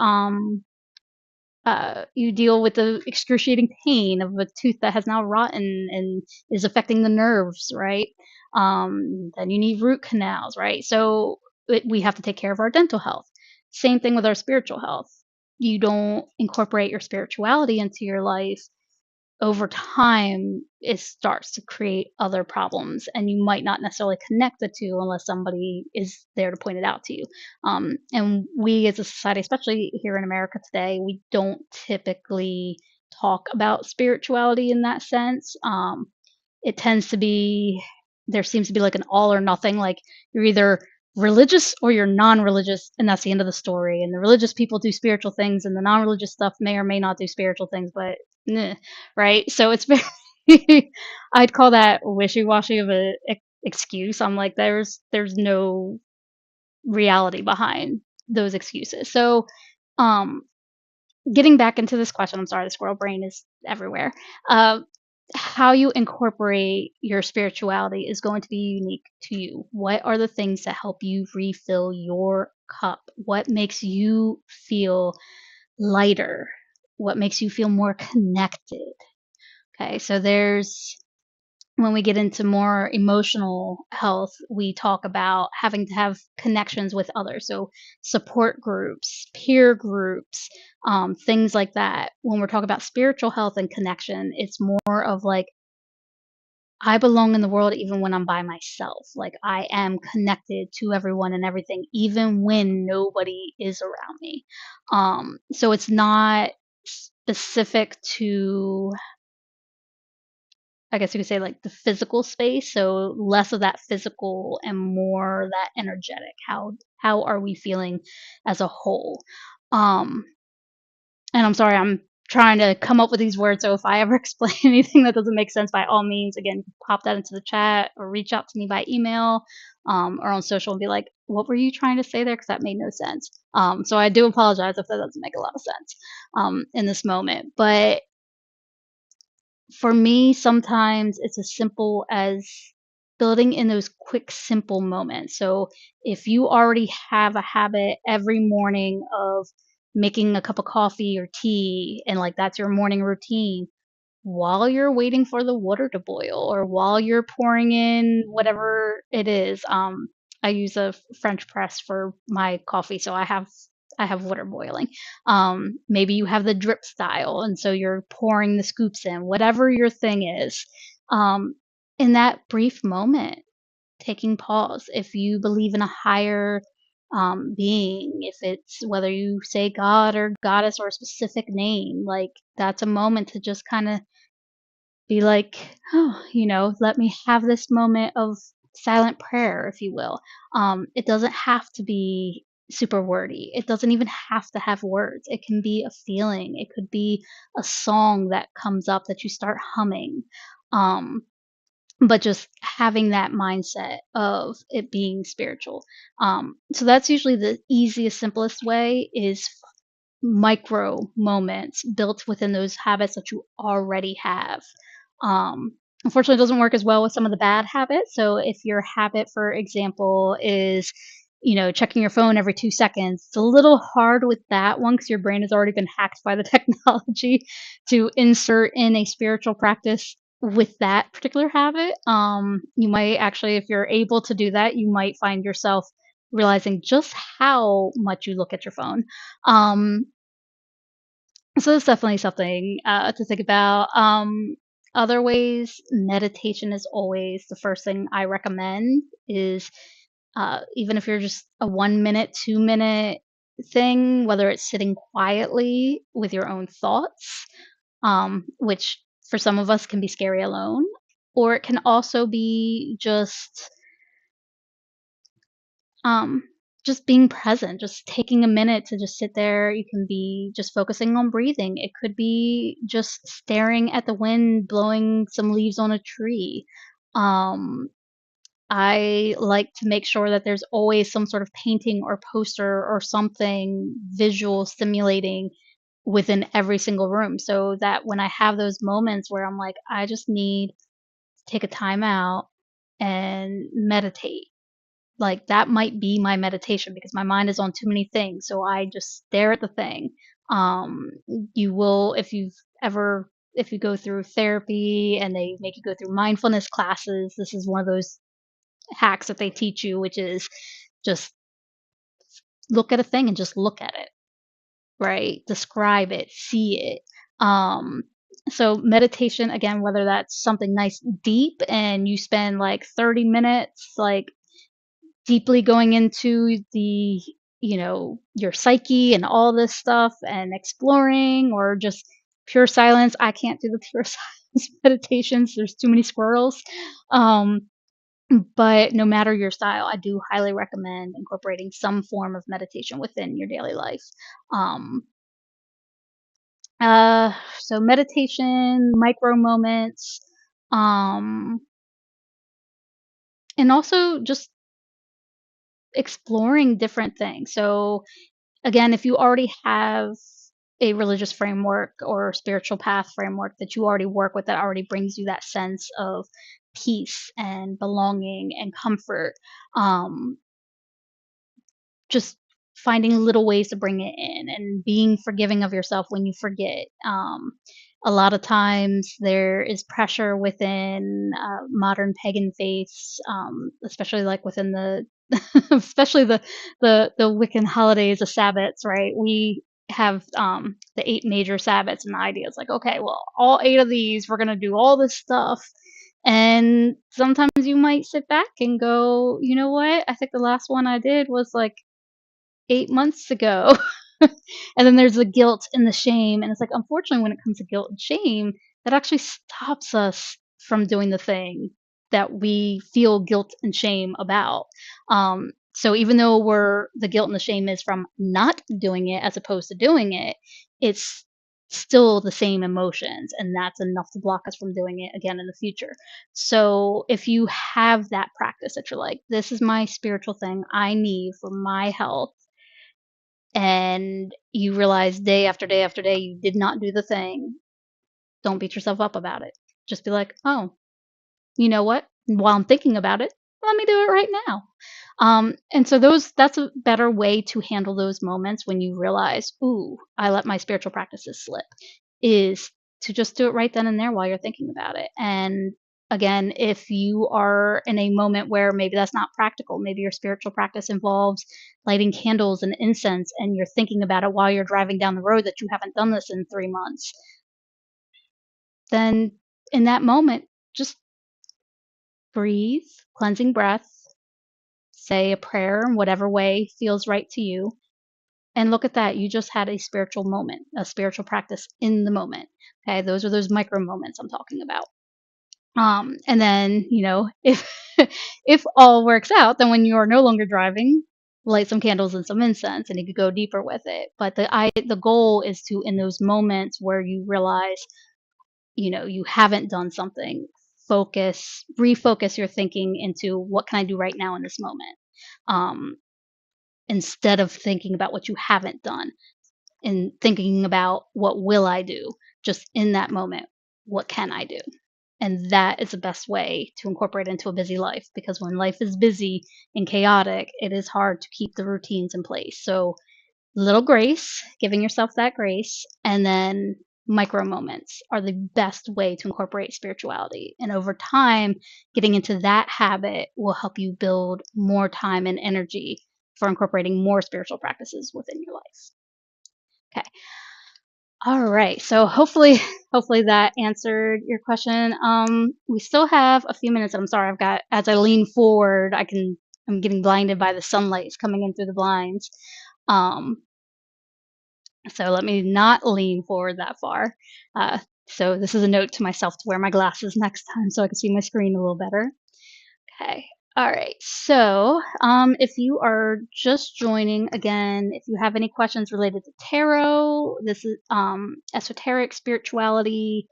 you deal with the excruciating pain of a tooth that has now rotten and is affecting the nerves, right? Then you need root canals, right? So we have to take care of our dental health. Same thing with our spiritual health. You don't incorporate your spirituality into your life, over time, it starts to create other problems, and you might not necessarily connect the two unless somebody is there to point it out to you. And we as a society, especially here in America today, we don't typically talk about spirituality in that sense. It tends to be there seems to be like an all or nothing, like you're either religious or you're non-religious, and that's the end of the story. And the religious people do spiritual things, and the non-religious stuff may or may not do spiritual things, but right? So it's very I'd call that wishy-washy of a excuse. I'm like, there's no reality behind those excuses. So, um, getting back into this question, I'm sorry, the squirrel brain is everywhere. Uh, how you incorporate your spirituality is going to be unique to you. What are the things that help you refill your cup? What makes you feel lighter? What makes you feel more connected? Okay, so there's when we get into more emotional health, we talk about having to have connections with others. So, support groups, peer groups, things like that. When we're talking about spiritual health and connection, it's more of like, I belong in the world even when I'm by myself. Like, I am connected to everyone and everything, even when nobody is around me. So, it's not specific to, I guess you could say, like, the physical space, so less of that physical and more that energetic. How are we feeling as a whole? Um, and I'm sorry, I'm trying to come up with these words, so if I ever explain anything that doesn't make sense, by all means, again, pop that into the chat or reach out to me by email, or on social and be like, "What were you trying to say there? Because that made no sense." So I do apologize if that doesn't make a lot of sense, in this moment, but for me, sometimes it's as simple as building in those quick, simple moments. So if you already have a habit every morning of making a cup of coffee or tea, and like that's your morning routine, while you're waiting for the water to boil or while you're pouring in whatever it is, I use a French press for my coffee, so I have water boiling. Maybe you have the drip style, and so you're pouring the scoops in, whatever your thing is. Um, in that brief moment, taking pause. If you believe in a higher being, if it's whether you say God or goddess or a specific name, like that's a moment to just kind of be like, "Oh, let me have this moment of silent prayer," if you will. It doesn't have to be super wordy. It doesn't even have to have words. It can be a feeling. It could be a song that comes up that you start humming. Um, but just having that mindset of it being spiritual. So that's usually the easiest, simplest way is micro moments built within those habits that you already have. Unfortunately, it doesn't work as well with some of the bad habits. So, if your habit, for example, is checking your phone every 2 seconds, it's a little hard with that one because your brain has already been hacked by the technology to insert in a spiritual practice with that particular habit. You might actually, if you're able to do that, you might find yourself realizing just how much you look at your phone. Um, so that's definitely something to think about. Other ways, meditation is always the first thing I recommend. Is even if you're just a 1 minute, 2 minute thing, whether it's sitting quietly with your own thoughts, which for some of us can be scary alone, or it can also be um, just being present, just taking a minute to just sit there. You can be just focusing on breathing. It could be just staring at the wind blowing some leaves on a tree. Um, I like to make sure that there's always some sort of painting or poster or something visual stimulating within every single room, so that when I have those moments where I'm like, I just need to take a time out and meditate, like, that might be my meditation because my mind is on too many things, so I just stare at the thing. Um, you will if you go through therapy and they make you go through mindfulness classes, this is one of those hacks that they teach you, which is just look at a thing and just look at it, right? Describe it, see it. Um, so meditation, again, whether that's something nice deep and you spend like 30 minutes, like deeply going into your psyche and all this stuff and exploring, or just pure silence. I can't do the pure silence meditations. There's too many squirrels. Um, but no matter your style, I do highly recommend incorporating some form of meditation within your daily life. Um, so meditation, micro moments, um, and also just exploring different things. So again, if you already have a religious framework or spiritual path framework that you already work with, that already brings you that sense of peace and belonging and comfort, um, just finding little ways to bring it in and being forgiving of yourself when you forget. A lot of times there is pressure within modern pagan faiths, especially like within the especially the Wiccan holidays, the Sabbats, right? We have the 8 major Sabbats, and the idea is like, okay, well, all 8 of these, we're gonna do all this stuff. And sometimes you might sit back and go, you know what? I think the last one I did was like 8 months ago. And then there's the guilt and the shame, and it's like, unfortunately, when it comes to guilt and shame, that actually stops us from doing the thing that we feel guilt and shame about. So even though the guilt and the shame is from not doing it as opposed to doing it, it's still the same emotions, and that's enough to block us from doing it again in the future. So if you have that practice that you're like, this is my spiritual thing I need for my health, and you realize day after day after day you did not do the thing, don't beat yourself up about it. Just be like, oh, you know what? While I'm thinking about it, let me do it right now. And so that's a better way to handle those moments when you realize, ooh, I let my spiritual practices slip, is to just do it right then and there while you're thinking about it. And again, if you are in a moment where maybe that's not practical, maybe your spiritual practice involves lighting candles and incense and you're thinking about it while you're driving down the road that you haven't done this in 3 months, then in that moment, just breathe, cleansing breath, say a prayer in whatever way feels right to you, and look at that. You just had a spiritual moment, a spiritual practice in the moment. Okay, those are those micro moments I'm talking about. And then, if if all works out, then when you are no longer driving, light some candles and some incense, and you could go deeper with it. But the goal is to, in those moments where you realize, you haven't done something, refocus your thinking into what can I do right now in this moment, um, instead of thinking about what you haven't done and thinking about what will I do just in that moment. What can I do? And that is the best way to incorporate into a busy life, because when life is busy and chaotic, it is hard to keep the routines in place. So little grace, giving yourself that grace, and then micro moments are the best way to incorporate spirituality. And over time, getting into that habit will help you build more time and energy for incorporating more spiritual practices within your life. Okay. All right. So hopefully Hopefully that answered your question. We still have a few minutes. I'm sorry, I've got, as I lean forward, I'm getting blinded by the sunlight coming in through the blinds. Um, so let me not lean forward that far. Uh, so this is a note to myself to wear my glasses next time so I can see my screen a little better. Okay. All right. So, if you are just joining again, if you have any questions related to tarot, this is esoteric spirituality.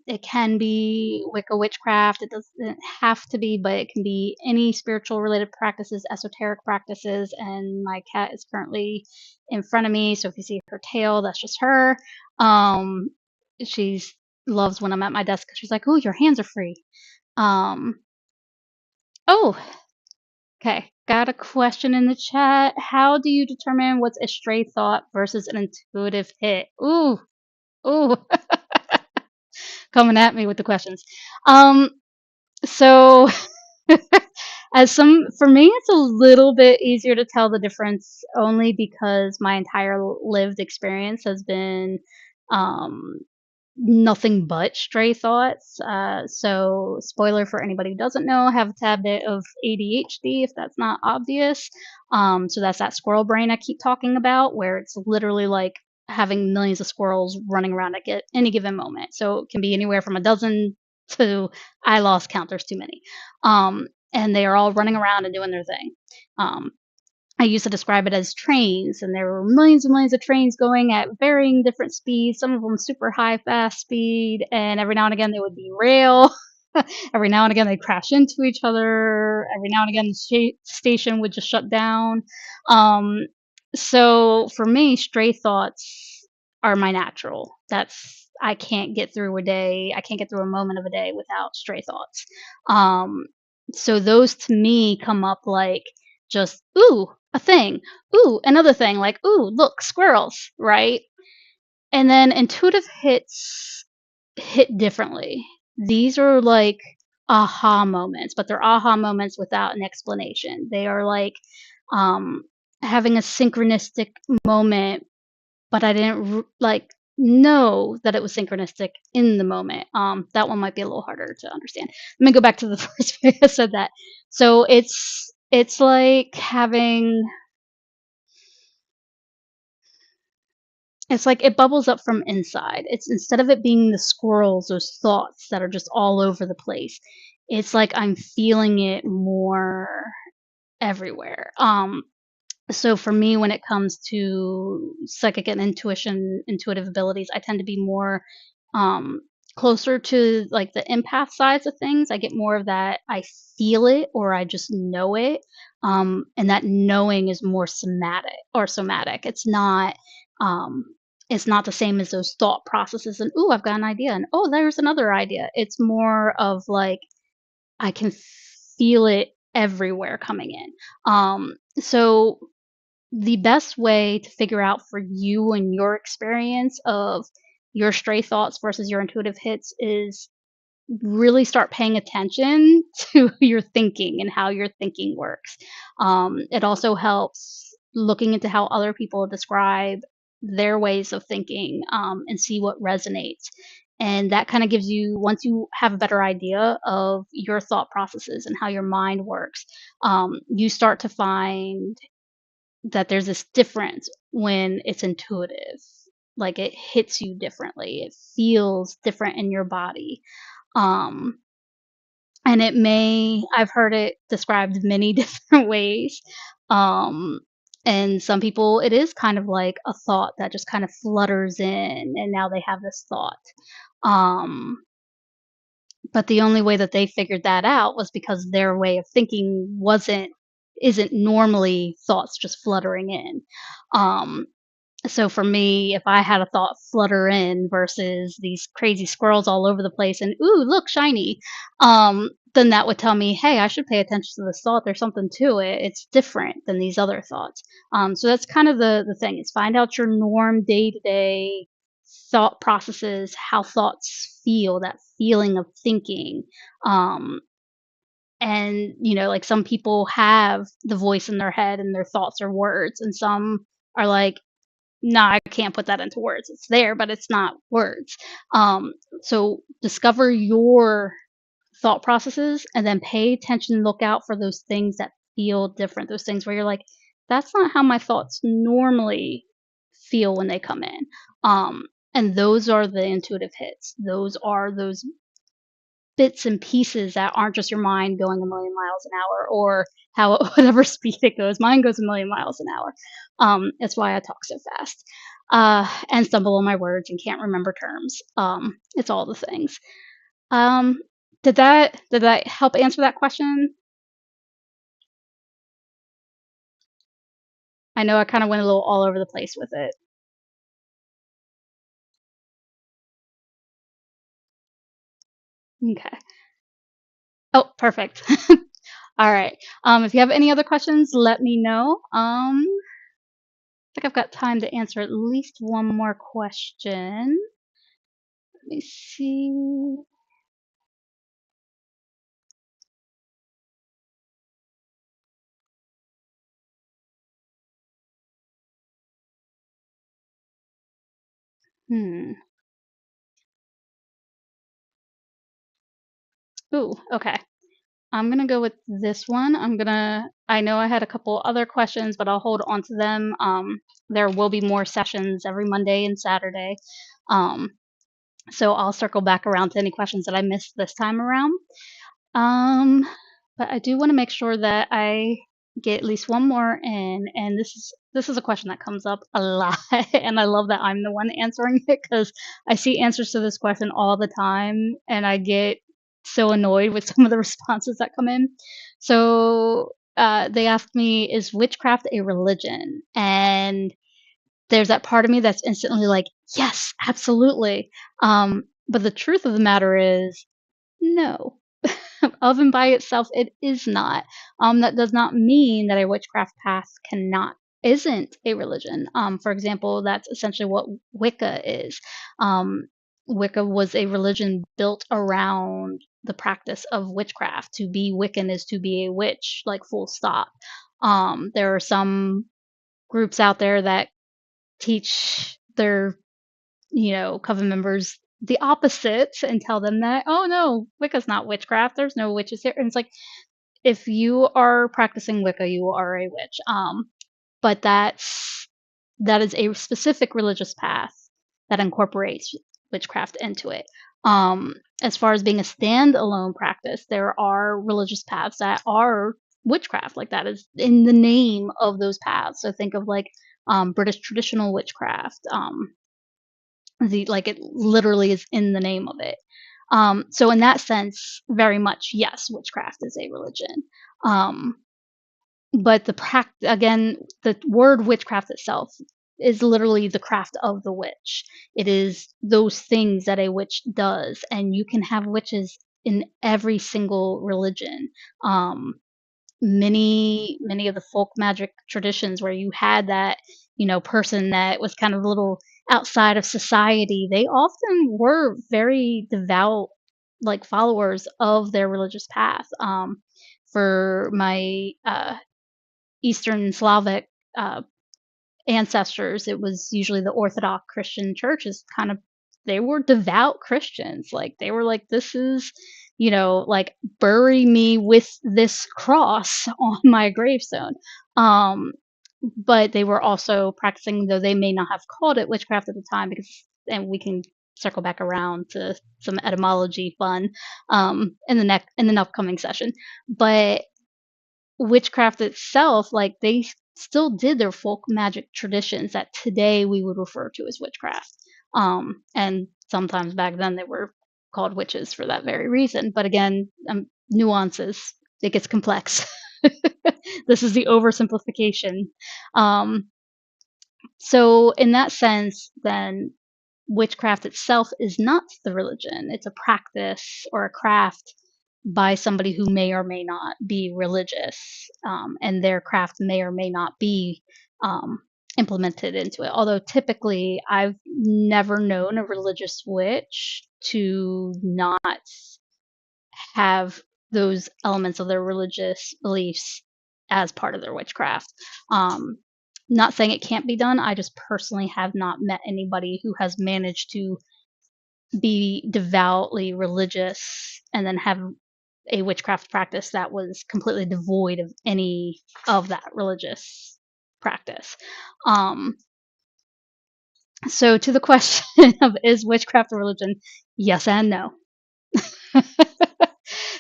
It can be Wicca witchcraft. It doesn't have to be, but it can be any spiritual related practices, esoteric practices. And my cat is currently in front of me, so if you see her tail, that's just her. Um, she's loves when I'm at my desk because she's like, "Oh, your hands are free." Um, oh, okay. Got a question in the chat. How do you determine what's a stray thought versus an intuitive hit? Ooh, ooh, coming at me with the questions. Um, so as some for me, it's a little bit easier to tell the difference only because my entire lived experience has been um nothing but stray thoughts. So, spoiler for anybody who doesn't know, I have a tad bit of ADHD, if that's not obvious. So that's that squirrel brain I keep talking about, where it's literally like having millions of squirrels running around at any given moment. So it can be anywhere from a dozen to I lost count. There's too many, and they are all running around and doing their thing. Um, I used to describe it as trains, and there were millions and millions of trains going at varying different speeds, some of them super high, fast speed, and every now and again they would derail. Every now and again they'd crash into each other. Every now and again the station would just shut down. Um, so for me, stray thoughts are my natural. I can't get through a day, I can't get through a moment of a day without stray thoughts. Um, so those to me come up like just, "Ooh, a thing. Ooh, another thing," like, "Ooh, look, squirrels," right? And then intuitive hits hit differently. These are like aha moments, but they're aha moments without an explanation. They are like, um, having a synchronistic moment, but I didn't like know that it was synchronistic in the moment. That one might be a little harder to understand. Let me go back to the first way I said that. So it's like having it's like it bubbles up from inside. It's instead of it being the squirrels, those thoughts that are just all over the place, it's like I'm feeling it more everywhere. So for me, when it comes to psychic and intuitive abilities, I tend to be more um, closer to like the empath sides of things. I get more of that. I feel it or I just know it, and that knowing is more somatic or somatic. Um, it's not the same as those thought processes. And ooh, I've got an idea, and oh, there's another idea. It's more of like I can feel it everywhere coming in. So the best way to figure out for you and your experience of your stray thoughts versus your intuitive hits is really start paying attention to your thinking and how your thinking works. It also helps looking into how other people describe their ways of thinking, and see what resonates. And that kind of gives you, once you have a better idea of your thought processes and how your mind works, you start to find that there's this difference when it's intuitive. Like it hits you differently. It feels different in your body. Um, and I've heard it described many different ways. Um, and some people, it is kind of like a thought that just kind of flutters in, and now they have this thought. Um, but the only way that they figured that out was because their way of thinking isn't normally thoughts just fluttering in. Um, so for me, if I had a thought flutter in versus these crazy squirrels all over the place and ooh, look, shiny, then that would tell me, hey, I should pay attention to this thought. There's something to it. It's different than these other thoughts. So that's kind of the thing is find out your norm day to day thought processes, how thoughts feel, that feeling of thinking. Um, and like some people have the voice in their head and their thoughts are words, and some are like I can't put that into words. It's there, but it's not words. So discover your thought processes and then pay attention, look out for those things that feel different, those things where you're like, that's not how my thoughts normally feel when they come in. Um, and those are the intuitive hits. Those are those bits and pieces that aren't just your mind going a million miles an hour or how whatever speed it goes. Mine goes a million miles an hour. It's why I talk so fast and stumble on my words and can't remember terms. It's all the things. Um, did that help answer that question? I know I kind of went a little all over the place with it. Okay. Oh, perfect. All right. If you have any other questions, let me know. I think I've got time to answer at least one more question. Let me see. Hmm. Ooh, okay. I'm gonna go with this one. I know I had a couple other questions, but I'll hold on to them. There will be more sessions every Monday and Saturday. Um, so I'll circle back around to any questions that I missed this time around. Um, but I do want to make sure that I get at least one more in, and this is a question that comes up a lot, and I love that I'm the one answering it because I see answers to this question all the time, and I get so annoyed with some of the responses that come in. So they asked me, "Is witchcraft a religion?" And there's that part of me that's instantly like, "Yes, absolutely." But the truth of the matter is, no. Of and by itself, it is not. That does not mean that a witchcraft path isn't a religion. For example, that's essentially what Wicca is. Um, Wicca was a religion built around the practice of witchcraft. To be Wiccan is to be a witch, like full stop. There are some groups out there that teach their coven members the opposite and tell them that, oh no, Wicca's not witchcraft. There's no witches here. And it's like, if you are practicing Wicca, you are a witch. But that is a specific religious path that incorporates witchcraft into it. As far as being a standalone practice, there are religious paths that are witchcraft, like that is in the name of those paths. So think of like British traditional witchcraft. It literally is in the name of it. So in that sense, very much yes, witchcraft is a religion. Um, but again, the word witchcraft itself is literally the craft of the witch. It is those things that a witch does, and you can have witches in every single religion. Um, many of the folk magic traditions where you had that person that was kind of a little outside of society, they often were very devout, like followers of their religious path. For my Eastern Slavic uh, ancestors, it was usually the Orthodox Christian churches. Kind of, they were devout Christians. Like they were like, this is, like bury me with this cross on my gravestone. Um, but they were also practicing, though they may not have called it witchcraft at the time, and we can circle back around to some etymology fun in the upcoming session. But witchcraft itself, like they still did their folk magic traditions that today we would refer to as witchcraft. And sometimes back then they were called witches for that very reason. But again, nuances, it gets complex. This is the oversimplification. Um, so, in that sense, then witchcraft itself is not the religion. It's a practice or a craft by somebody who may or may not be religious, and their craft may or may not be um, implemented into it. Although typically, I've never known a religious witch to not have those elements of their religious beliefs as part of their witchcraft. Um, Not saying it can't be done. I just personally have not met anybody who has managed to be devoutly religious and then have a witchcraft practice that was completely devoid of any of that religious practice. Um, so to the question of is witchcraft a religion? Yes and no.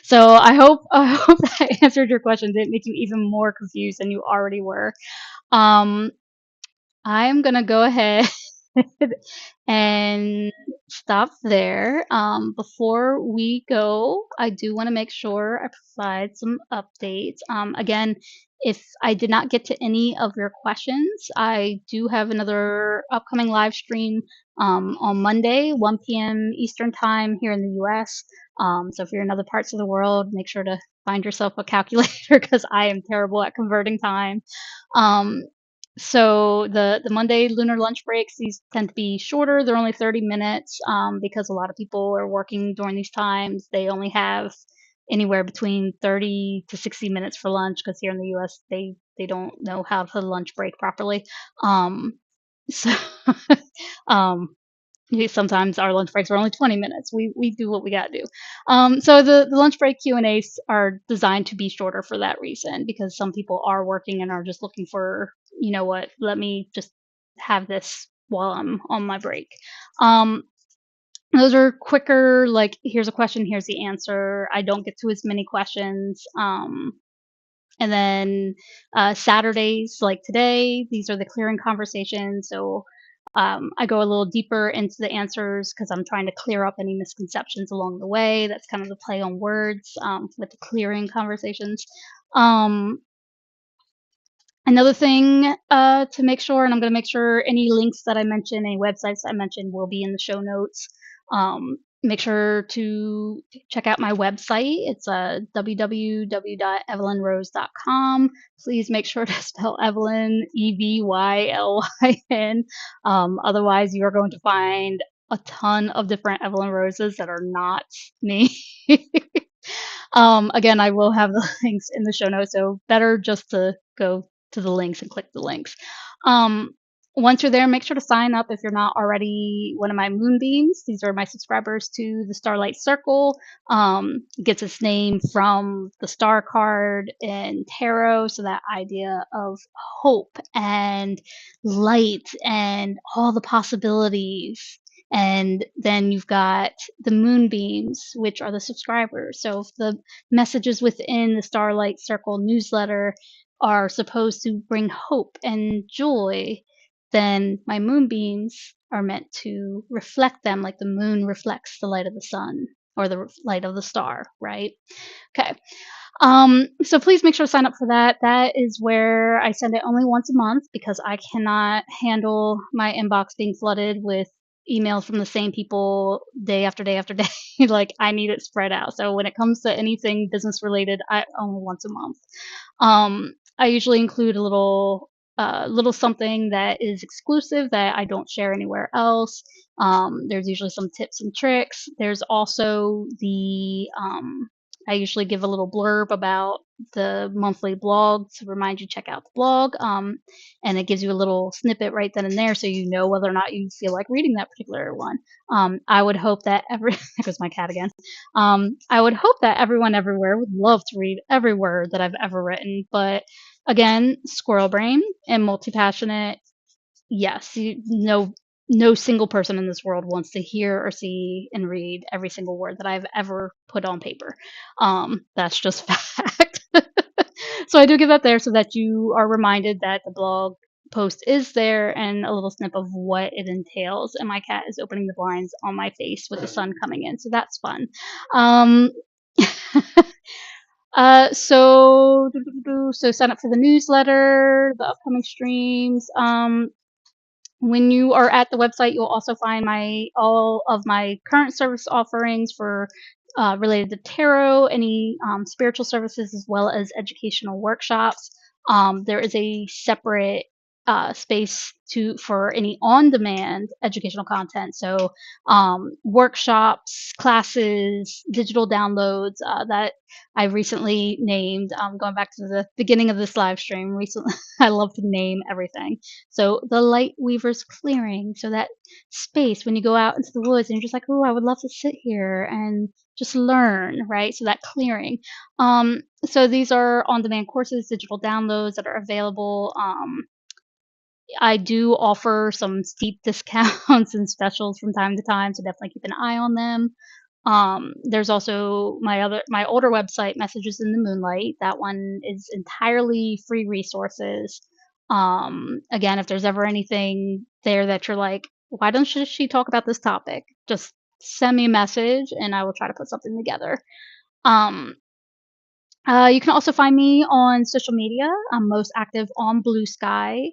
So I hope that answered your question. Didn't make you even more confused than you already were. Um, I'm gonna go ahead and stop there. Before we go, I do want to make sure I provide some updates. Again, if I did not get to any of your questions, I do have another upcoming live stream on Monday, 1 p.m. Eastern Time here in the US. So if you're in other parts of the world, make sure to find yourself a calculator because I am terrible at converting time. Um, so the Monday lunar lunch breaks, these tend to be shorter. They're only 30 minutes because a lot of people are working during these times. They only have anywhere between 30 to 60 minutes for lunch because here in the US they don't know how to lunch break properly. So um, sometimes our lunch breaks are only 20 minutes. We do what we got to do. So the lunch break Q&As are designed to be shorter for that reason because some people are working and are just looking for, you know what, let me just have this while I'm on my break. Um, those are quicker, like here's a question, here's the answer. I don't get to as many questions. And then Saturdays, like today, these are the clearing conversations. So I go a little deeper into the answers because I'm trying to clear up any misconceptions along the way. That's kind of the play on words with the clearing conversations. Um, Another thing to make sure, and I'm going to make sure any links that I mention, any websites I mentioned will be in the show notes. Make sure to check out my website. It's www.evylynrose.com. Please make sure to spell Evylyn, Evylyn. Otherwise, you are going to find a ton of different Evylyn Roses that are not me. Again, I will have the links in the show notes, so better just to go to the links and click the links. Once you're there, make sure to sign up if you're not already one of my moonbeams. These are my subscribers to the Starlight Circle. It gets its name from the star card in tarot, so that idea of hope and light and all the possibilities. And then you've got the moonbeams, which are the subscribers. So if the messages within the Starlight Circle newsletter are supposed to bring hope and joy, then my moonbeams are meant to reflect them like the moon reflects the light of the sun or the light of the star, right? Okay. So please make sure to sign up for that. That is where I send it only once a month because I cannot handle my inbox being flooded with emails from the same people day after day after day. Like I need it spread out. So when it comes to anything business related, I only once a month. I usually include a little something that is exclusive that I don't share anywhere else. There's usually some tips and tricks. There's also I usually give a little blurb about the monthly blog to remind you to check out the blog. And it gives you a little snippet right then and there so you know whether or not you feel like reading that particular one. I would hope that there goes my cat again. I would hope that everyone everywhere would love to read every word that I've ever written. But again, squirrel brain and multi-passionate, yes, no single person in this world wants to hear or see and read every single word that I've ever put on paper. That's just fact. So I do give that there so that you are reminded that the blog post is there and a little snip of what it entails. And my cat is opening the blinds on my face with the sun coming in, so that's fun. Um, so sign up for the newsletter, the upcoming streams. When you are at the website, you'll also find all of my current service offerings for related to tarot, any spiritual services, as well as educational workshops. There is a separate space for any on-demand educational content. So workshops, classes, digital downloads that I recently named. Going back to the beginning of this live stream, recently I love to name everything. So the Light Weavers Clearing, so that space when you go out into the woods and you're just like, oh, I would love to sit here and just learn, right? So that clearing. So these are on-demand courses, digital downloads that are available. I do offer some steep discounts and specials from time to time, so definitely keep an eye on them. There's also my older website, Messages in the Moonlight. That one is entirely free resources. Again, if there's ever anything there that you're like, why don't she talk about this topic? Just send me a message and I will try to put something together. Um, you can also find me on social media. I'm most active on Blue Sky.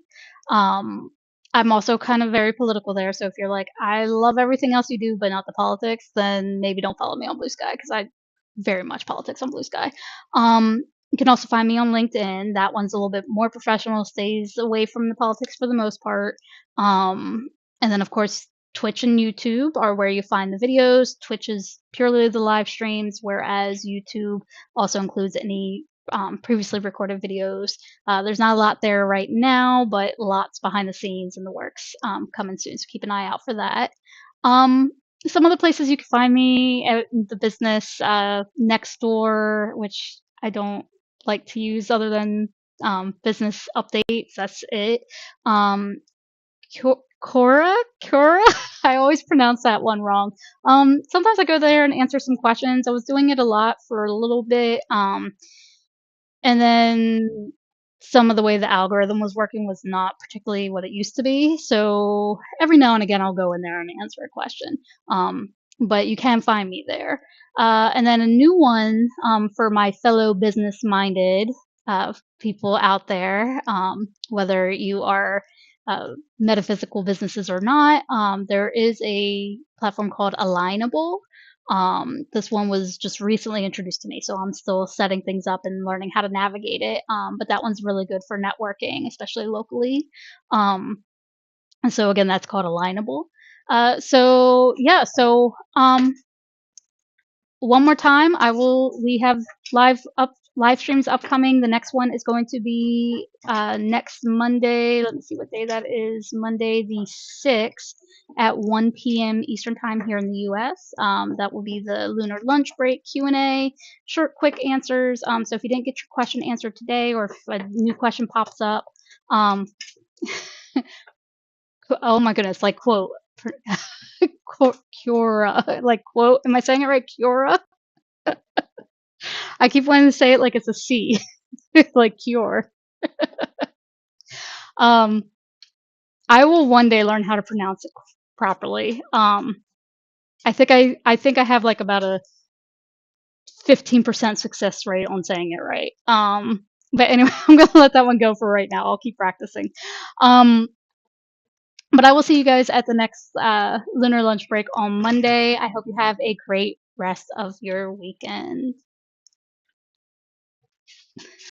Um, I'm also kind of very political there. So if you're like, I love everything else you do, but not the politics, then maybe don't follow me on Blue Sky because I very much politics on Blue Sky. You can also find me on LinkedIn. That one's a little bit more professional, stays away from the politics for the most part. Um, and then, of course, Twitch and YouTube are where you find the videos. Twitch is purely the live streams, whereas YouTube also includes any previously recorded videos. There's not a lot there right now, but lots behind the scenes in the works coming soon. So keep an eye out for that. Um, some other places you can find me at the business next door, which I don't like to use other than business updates. That's it. Um, Cora? I always pronounce that one wrong. Sometimes I go there and answer some questions. I was doing it a lot for a little bit. And then some of the way the algorithm was working was not particularly what it used to be. So every now and again, I'll go in there and answer a question. But you can find me there. And then a new one for my fellow business minded people out there, whether you are metaphysical businesses or not, there is a platform called Alignable. This one was just recently introduced to me, so I'm still setting things up and learning how to navigate it. But that one's really good for networking, especially locally. And so again, that's called Alignable. So yeah, so one more time, we have live streams upcoming. The next one is going to be next Monday. Let me see what day that is. Monday the 6th at 1 p.m. Eastern time here in the US. That will be the lunar lunch break Q&A, short, quick answers. So if you didn't get your question answered today, or if a new question pops up, oh my goodness, like quote, Cura, like quote, am I saying it right? Cura? I keep wanting to say it like it's a C, like cure. Um, I will one day learn how to pronounce it properly. I think I have like about a 15% success rate on saying it right. But anyway, I'm gonna let that one go for right now. I'll keep practicing. But I will see you guys at the next lunar lunch break on Monday. I hope you have a great rest of your weekend.